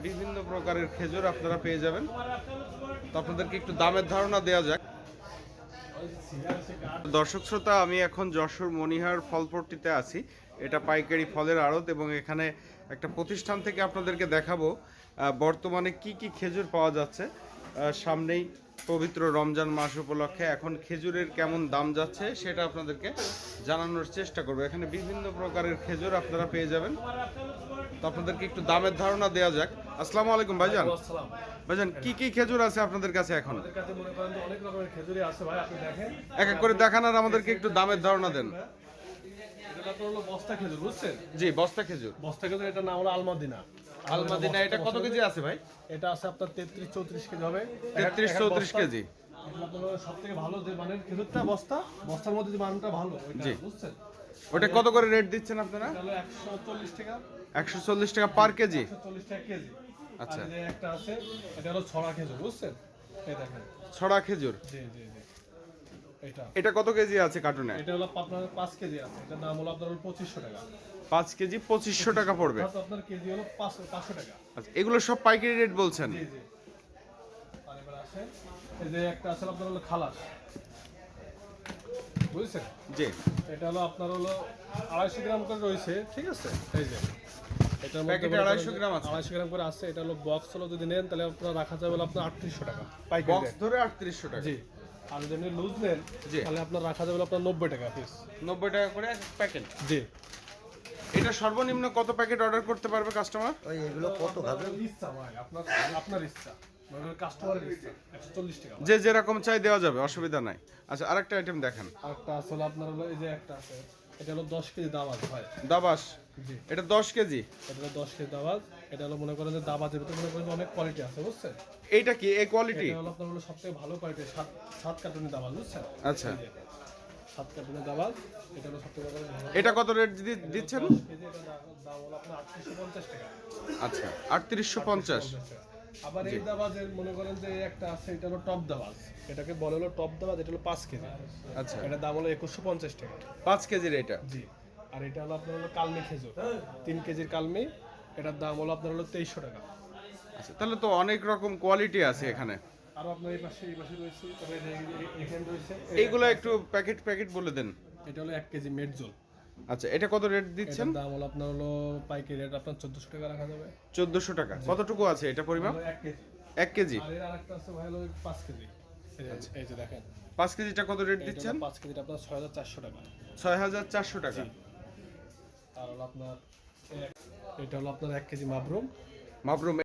বিভিন্ন প্রকারের খেজুর আপনারা পেয়ে যাবেন। তো আপনাদেরকে একটু দামের ধারণা দেওয়া যাক। দর্শক শ্রোতা, আমি এখন যশোর মনিহার ফলপট্টিতে আছি। এটা পাইকারি ফলের আড়ত এবং এখানে একটা প্রতিষ্ঠান থেকে আপনাদেরকে দেখাবো বর্তমানে কি কি খেজুর পাওয়া যাচ্ছে। সামনেই পবিত্র রমজান মাস উপলক্ষে এখন খেজুরের কেমন দাম যাচ্ছে সেটা আপনাদেরকে জানানোর চেষ্টা করবো। এখানে বিভিন্ন প্রকারের খেজুর আপনারা পেয়ে যাবেন। তো আপনাদেরকে একটু দামের ধারণা দেওয়া যাক। আসসালামু আলাইকুম ভাইজান। ভাইজান, কি কি খেজুর আছে আপনাদের কাছে এখন? আমাদের কাছে মনে করেন যে অনেক রকমের খেজুরি আছে ভাই, আপনি দেখেন। এক এক করে দেখান আর আমাদেরকে একটু দামের ধারণা দেন। এটা তো হলো বস্তা খেজুর, বুঝছেন? জি, বস্তা খেজুর। বস্তা খেজুর, এটার নাম হলো আলমাদিনা। আলমাদিনা, এটা কত কেজি আছে ভাই? এটা আছে আপনার 33-34 কেজি হবে। 33-34 কেজি। সব থেকে ভালো যে মানের খেজুরটা বস্তার মধ্যে যে মানটা ভালো ওইটা, বুঝছেন? ওটা কত করে রেট দিচ্ছেন আপনারা? এটা হলো 140 টাকা। 140 টাকা পার কেজি। 140 টাকা কেজি। আচ্ছা। আর এই যে একটা আছে, এটা হলো ছড়া খেজুর, বুঝছেন? এই দেখেন, ছড়া খেজুর। জি জি জি। এটা কত কেজি আছে কার্টুনে? এটা হলো আপনার 5 কেজি আছে। এটার দাম হলো আপনার 2500 টাকা। 5 কেজি 2500 টাকা পড়বে। আপনার কেজি হলো 500 টাকা। আচ্ছা, এগুলো সব পাইকারি রেট বলছেন? জি জি। আর এবার আসেন, এই যে একটা আছে আপনার হলো খালাস, বুঝছেন? জি। এটা হলো আপনার হলো 250 গ্রাম করে রয়েছে, ঠিক আছে? এই যে এটার মধ্যে প্যাকেটে 250 গ্রাম আছে। 250 গ্রাম করে আছে। এটা হলো বক্স হলো যদি নেন তাহলে আপনার রাখা যাবে হলো আপনার 3800 টাকা পাইকারি বক্স রেট। ধরে 3800 টাকা। জি। আর যদি লুজ নেন জি। তাহলে আপনার রাখা যাবে হলো আপনার 90 টাকা পিস। 90 টাকা করে এক প্যাকেট। জি। এটা সর্বনিম্ন কত প্যাকেট অর্ডার করতে পারবে কাস্টমার? ওই এগুলো কত খাবে? ইচ্ছা ভাই, আপনার ইচ্ছা, মানে কাস্টমারের ইচ্ছা। 140 টাকা। যে যেরকম চাই দেওয়া যাবে, অসুবিধা নাই। আচ্ছা, আরেকটা আইটেম দেখেন। আরেকটা আসলে আপনার হলো এই যে একটা আছে, এটা হলো 10 কেজি দাবাজ ভাই। দাবাস। জি। এটা 10 কেজি। এটা হলো 10 কেজি দাবাজ। এটা হলো মনে করেন যে দাবাজের ভিতরে মনে করেন যে অনেক কোয়ালিটি আছে, বুঝছেন? এইটা কি এই কোয়ালিটি? এটা হলো আপনার হলো সবথেকে ভালো কোয়ালিটি, 7 কার্টুনের দাবাজ, বুঝছেন? আচ্ছা। 7 কার্টুনের দাবাজ। এটা হলো সবথেকে ভালো। এটা কত রেট দিচ্ছেন? 10 কেজি, এটা দাম হলো আপনার 3850 টাকা। আচ্ছা, 3850। আবার এই দাবাজের মনে করেন যে একটা আছে, এটা হলো টপ দাবাজ। এটাকে বলে হলো টপ দাবাজ। এটা হলো 5 কেজি। আচ্ছা, এটার দাম হলো 2150 টাকা। 5 কেজির এটা। জি। আর এটা হলো আপনার হলো কালমি খেজুর, 3 কেজির কালমি। এটার দাম হলো আপনার হলো 2300 টাকা। আচ্ছা, তাহলে তো অনেক রকম কোয়ালিটি আছে এখানে। আর আপনার এই পাশে রয়েছে, তবে এখানে রয়েছে। এইগুলো একটু প্যাকেট বলে দেন। এটা হলো 1 কেজি মেটজোল। আচ্ছা, এটা কত রেট দিচ্ছেন? এটার দাম হলো আপনার হলো পাইকারি রেট আপনার 1400 টাকা রাখা যাবে। 1400 টাকা। কতটুকু আছে এটা পরিমাপ? 1 কেজি। 1 কেজি। আর এর আরেকটা আছে ভাই হলো 5 কেজি। এই যে দেখেন, 5 কেজিটা কত রেট দিচ্ছেন? 5 কেজিটা আপনার 6400 টাকা। 6400 টাকা। আর হলো আপনার এটা হলো আপনার 1 কেজি মাবরুম। মাবরুম